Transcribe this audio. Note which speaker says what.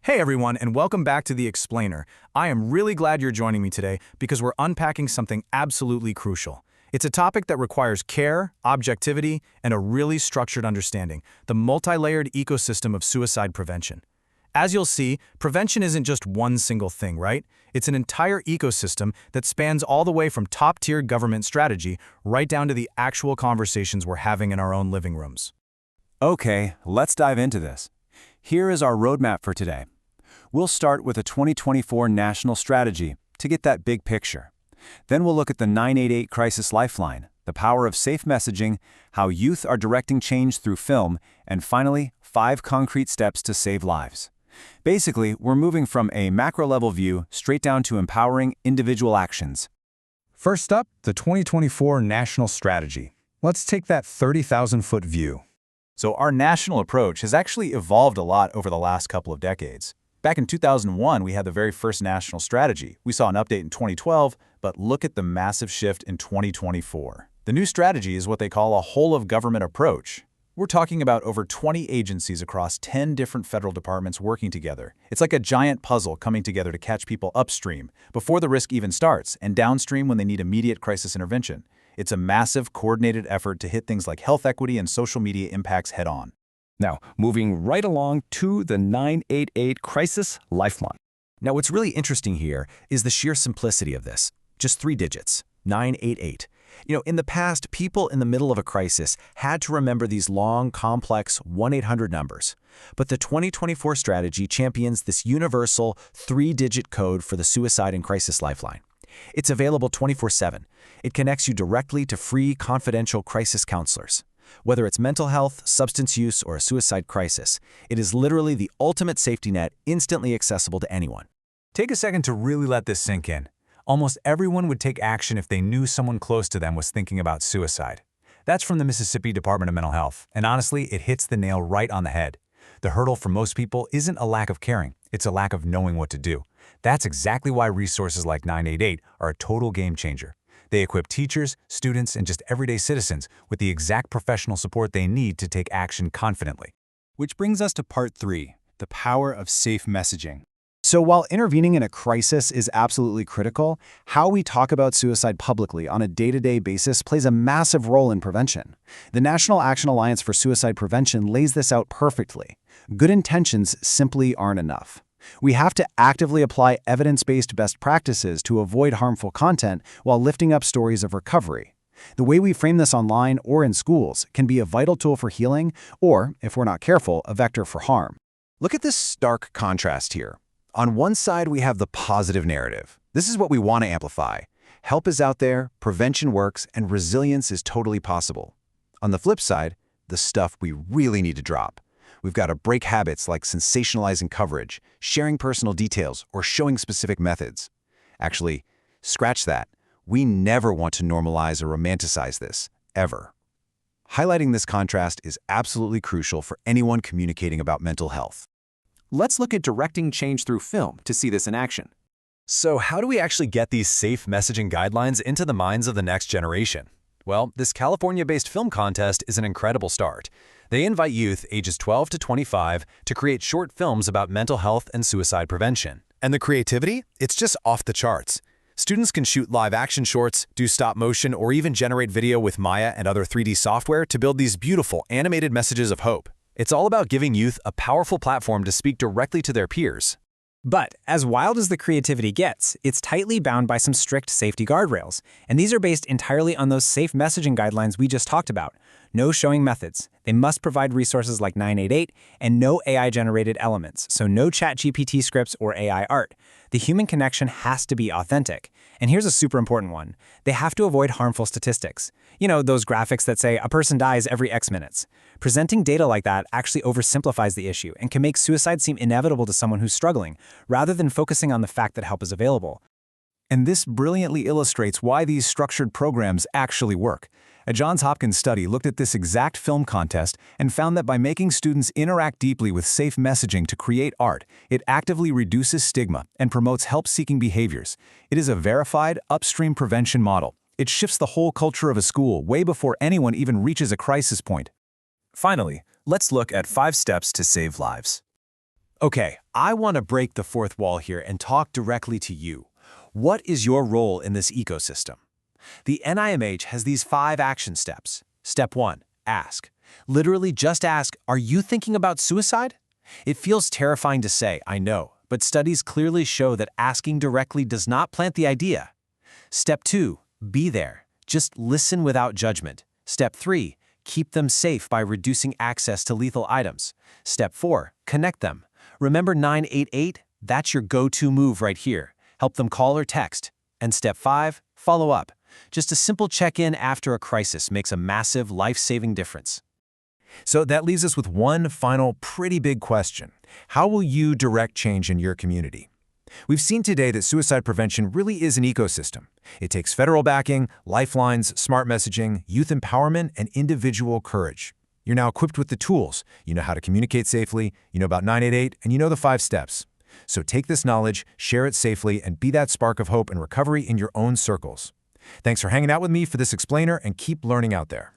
Speaker 1: Hey everyone, and welcome back to The Explainer. I am really glad you're joining me today because we're unpacking something absolutely crucial. It's a topic that requires care, objectivity, and a really structured understanding, the multi-layered ecosystem of suicide prevention. As you'll see, prevention isn't just one single thing, right? It's an entire ecosystem that spans all the way from top-tier government strategy right down to the actual conversations we're having in our own living rooms.
Speaker 2: Okay, let's dive into this. Here is our roadmap for today. We'll start with a 2024 national strategy to get that big picture. Then we'll look at the 988 Crisis Lifeline, the power of safe messaging, how youth are directing change through film, and finally, 5 concrete steps to save lives. Basically, we're moving from a macro-level view straight down to empowering individual actions.
Speaker 1: First up, the 2024 national strategy. Let's take that 30,000-foot view.
Speaker 3: So our national approach has actually evolved a lot over the last couple of decades. Back in 2001, we had the very first national strategy. We saw an update in 2012, but look at the massive shift in 2024. The new strategy is what they call a whole-of-government approach. We're talking about over 20 agencies across 10 different federal departments working together. It's like a giant puzzle coming together to catch people upstream, before the risk even starts, and downstream when they need immediate crisis intervention. It's a massive, coordinated effort to hit things like health equity and social media impacts head-on.
Speaker 4: Now, moving right along to the 988 Crisis Lifeline.
Speaker 5: Now, what's really interesting here is the sheer simplicity of this. Just 3 digits, 988. In the past, people in the middle of a crisis had to remember these long, complex 1-800 numbers. But the 2024 strategy champions this universal 3-digit code for the Suicide and Crisis Lifeline. It's available 24/7. It connects you directly to free, confidential crisis counselors. Whether it's mental health, substance use, or a suicide crisis, it is literally the ultimate safety net, instantly accessible to anyone.
Speaker 1: Take a second to really let this sink in. Almost everyone would take action if they knew someone close to them was thinking about suicide. That's from the Mississippi Department of Mental Health, and honestly, it hits the nail right on the head. The hurdle for most people isn't a lack of caring, it's a lack of knowing what to do. That's exactly why resources like 988 are a total game changer. They equip teachers, students, and just everyday citizens with the exact professional support they need to take action confidently.
Speaker 2: Which brings us to part 3, the power of safe messaging. So while intervening in a crisis is absolutely critical, how we talk about suicide publicly on a day-to-day basis plays a massive role in prevention. The National Action Alliance for Suicide Prevention lays this out perfectly. Good intentions simply aren't enough. We have to actively apply evidence-based best practices to avoid harmful content while lifting up stories of recovery. The way we frame this online or in schools can be a vital tool for healing or, if we're not careful, a vector for harm.
Speaker 6: Look at this stark contrast here. On one side, we have the positive narrative. This is what we want to amplify. Help is out there, prevention works, and resilience is totally possible. On the flip side, the stuff we really need to drop. We've got to break habits like sensationalizing coverage, sharing personal details, or showing specific methods. Actually, scratch that. We never want to normalize or romanticize this, ever. Highlighting this contrast is absolutely crucial for anyone communicating about mental health.
Speaker 5: Let's look at directing change through film to see this in action.
Speaker 3: So how do we actually get these safe messaging guidelines into the minds of the next generation? Well, this California-based film contest is an incredible start. They invite youth ages 12 to 25 to create short films about mental health and suicide prevention. And the creativity? It's just off the charts. Students can shoot live-action shorts, do stop-motion, or even generate video with Maya and other 3D software to build these beautiful animated messages of hope. It's all about giving youth a powerful platform to speak directly to their peers.
Speaker 7: But as wild as the creativity gets, it's tightly bound by some strict safety guardrails. And these are based entirely on those safe messaging guidelines we just talked about. No showing methods. They must provide resources like 988 and no AI-generated elements, so no ChatGPT scripts or AI art. The human connection has to be authentic. And here's a super important one. They have to avoid harmful statistics. Those graphics that say a person dies every X minutes. Presenting data like that actually oversimplifies the issue and can make suicide seem inevitable to someone who's struggling, rather than focusing on the fact that help is available.
Speaker 2: And this brilliantly illustrates why these structured programs actually work. A Johns Hopkins study looked at this exact film contest and found that by making students interact deeply with safe messaging to create art, it actively reduces stigma and promotes help-seeking behaviors. It is a verified, upstream prevention model. It shifts the whole culture of a school way before anyone even reaches a crisis point.
Speaker 1: Finally, let's look at 5 steps to save lives.
Speaker 2: Okay, I want to break the fourth wall here and talk directly to you. What is your role in this ecosystem? The NIMH has these 5 action steps. Step 1, ask. Literally just ask, are you thinking about suicide? It feels terrifying to say, I know, but studies clearly show that asking directly does not plant the idea. Step 2, be there. Just listen without judgment. Step 3, keep them safe by reducing access to lethal items. Step 4, connect them. Remember 988? That's your go-to move right here. Help them call or text. And Step 5, follow up. Just a simple check-in after a crisis makes a massive, life-saving difference.
Speaker 6: So that leaves us with one final pretty big question. How will you direct change in your community? We've seen today that suicide prevention really is an ecosystem. It takes federal backing, lifelines, smart messaging, youth empowerment, and individual courage. You're now equipped with the tools. You know how to communicate safely, you know about 988, and you know the 5 steps. So take this knowledge, share it safely, and be that spark of hope and recovery in your own circles. Thanks for hanging out with me for this explainer, and keep learning out there.